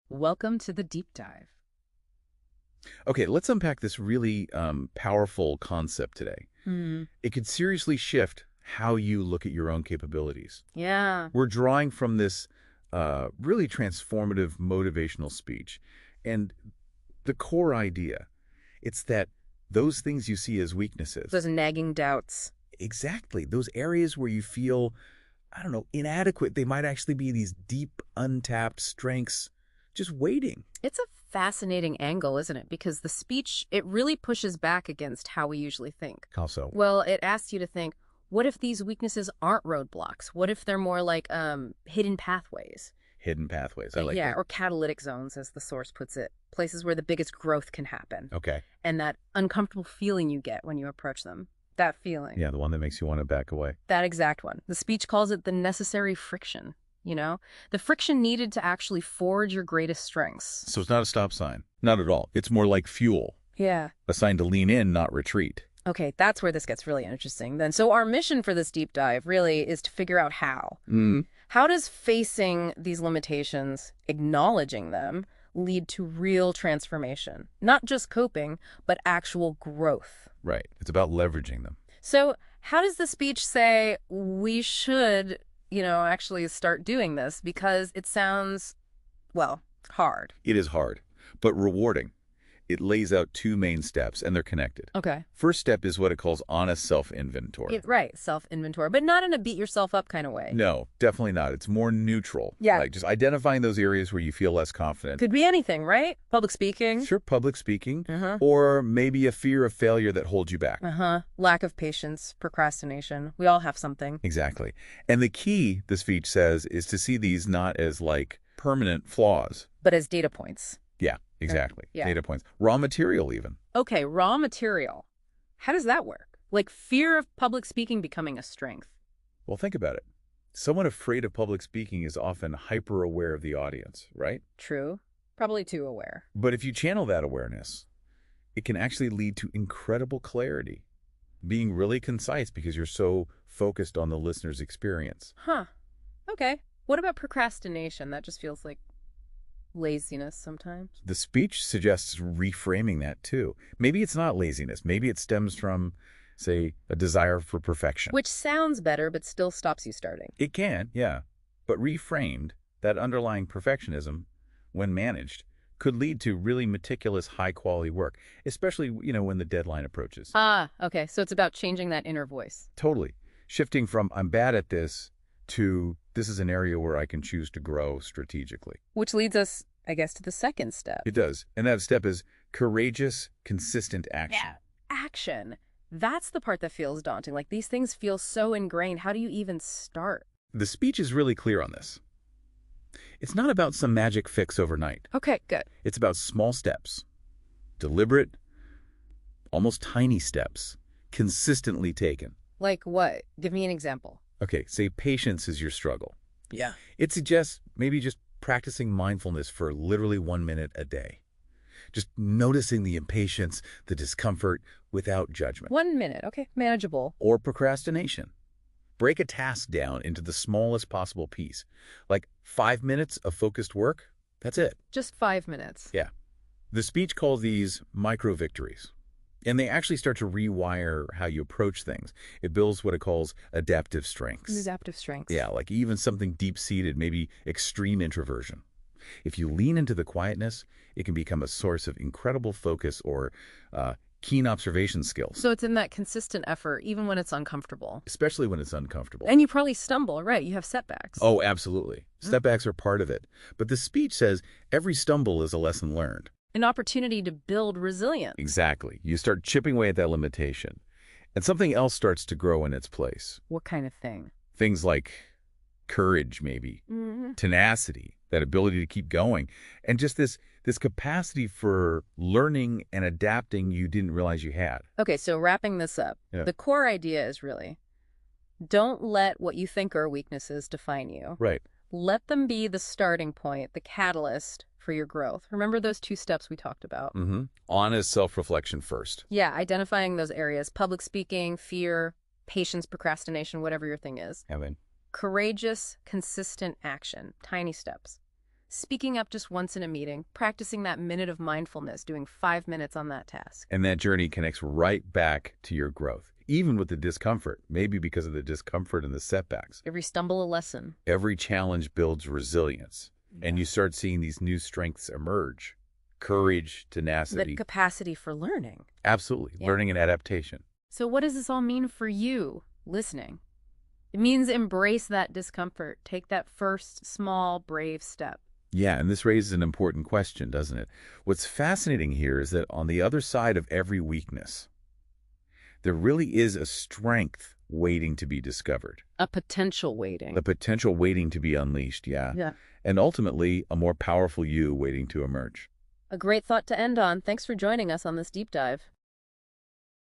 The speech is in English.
Welcome to the deep dive. Okay, let's unpack this really powerful concept today. Hmm. It could seriously shift how you look at your own capabilities. Yeah. We're drawing from this really transformative motivational speech. And the core idea, it's that those things you see as weaknesses, Those nagging doubts. exactly, those areas where you feel, I don't know, inadequate, they might actually be these deep, untapped strengths just waiting. It's a fascinating angle, isn't it? Because the speech, it really pushes back against how we usually think. How so? Well, it asks you to think, what if these weaknesses aren't roadblocks? What if they're more like hidden pathways? Hidden pathways. I like Yeah, that. or catalytic zones, as the source puts it. Places where the biggest growth can happen. Okay. And that uncomfortable feeling you get when you approach them. That feeling. Yeah, the one that makes you want to back away. That exact one. The speech calls it the necessary friction, the friction needed to actually forge your greatest strengths. So it's not a stop sign. Not at all. It's more like fuel, Yeah. a sign to lean in, not retreat. Okay, that's where this gets really interesting then. So our mission for this deep dive really is to figure out how. Mm, How does facing these limitations, acknowledging them, lead to real transformation? Not just coping, but actual growth. right. It's about leveraging them. So how does the speech say we should, actually start doing this? Because it sounds, well, hard. It is hard, but rewarding. It lays out two main steps, and they're connected. Okay. First step is what it calls honest self-inventory. Right, self-inventory, but not in a beat yourself up kind of way. No, definitely not. It's more neutral. Yeah. Like just identifying those areas where you feel less confident. Could be anything, right? Public speaking. Sure, public speaking, Uh-huh. or maybe a fear of failure that holds you back. Uh-huh. Lack of patience, procrastination. We all have something. Exactly. And the key, the speech says, is to see these not as like permanent flaws. But as data points. Yeah, exactly. Yeah. Data points. Raw material even. Okay, raw material. How does that work? Like fear of public speaking becoming a strength. Well, think about it. Someone afraid of public speaking is often hyper aware of the audience, right? True. Probably too aware. But if you channel that awareness, it can actually lead to incredible clarity, being really concise because you're so focused on the listener's experience. Huh. Okay. What about procrastination? That just feels like laziness sometimes. The speech suggests reframing that too. Maybe it's not laziness. Maybe it stems from, say, a desire for perfection. Which sounds better, but still stops you starting. It can, yeah. But reframed, that underlying perfectionism, when managed, could lead to really meticulous, high-quality work, especially, when the deadline approaches. Ah, okay. So it's about changing that inner voice. Totally. Shifting from, I'm bad at this, to, this is an area where I can choose to grow strategically. Which leads us, I guess, to the second step. It does. And that step is courageous, consistent action. Yeah. Action. That's the part that feels daunting. Like these things feel so ingrained. How do you even start? The speech is really clear on this. It's not about some magic fix overnight. Okay, good. It's about small steps, deliberate, almost tiny steps, consistently taken. Like what? Give me an example. Okay, say patience is your struggle. Yeah. It suggests maybe just practicing mindfulness for literally 1 minute a day. Just noticing the impatience, the discomfort without judgment. 1 minute. Okay, manageable. Or procrastination. Break a task down into the smallest possible piece. Like 5 minutes of focused work, that's it. Just 5 minutes. Yeah. The speech calls these micro-victories. And they actually start to rewire how you approach things. It builds what it calls adaptive strengths. Adaptive strengths. Yeah, like even something deep-seated, maybe extreme introversion. If you lean into the quietness, it can become a source of incredible focus or keen observation skills, So it's in that consistent effort, even when it's uncomfortable. especially when it's uncomfortable. And you probably stumble, right? You have setbacks. Oh, absolutely. Setbacks are part of it. But the speech says every stumble is a lesson learned. An opportunity to build resilience. Exactly. You start chipping away at that limitation, and something else starts to grow in its place. What kind of thing? Things like courage, maybe, Mm-hmm. tenacity, that ability to keep going, and just this capacity for learning and adapting you didn't realize you had. Okay, so wrapping this up, Yeah. the core idea is really don't let what you think are weaknesses define you. Right. Let them be the starting point, the catalyst for your growth. Remember those 2 steps we talked about? Mm-hmm. Honest self-reflection first. Yeah, identifying those areas, public speaking, fear, patience, procrastination, whatever your thing is. Evan. Courageous, consistent action, tiny steps. Speaking up just once in a meeting, practicing that minute of mindfulness, doing 5 minutes on that task. And that journey connects right back to your growth, even with the discomfort, maybe because of the discomfort and the setbacks. Every stumble a lesson. Every challenge builds resilience, and you start seeing these new strengths emerge. Courage, The tenacity, capacity for learning. absolutely, Yeah. learning and adaptation. So what does this all mean for you, listening? It means embrace that discomfort. Take that first, small, brave step. Yeah, and this raises an important question, doesn't it? What's fascinating here is that on the other side of every weakness, there really is a strength waiting to be discovered. A potential waiting. The potential waiting to be unleashed, yeah. Yeah. And ultimately, a more powerful you waiting to emerge. A great thought to end on. Thanks for joining us on this deep dive.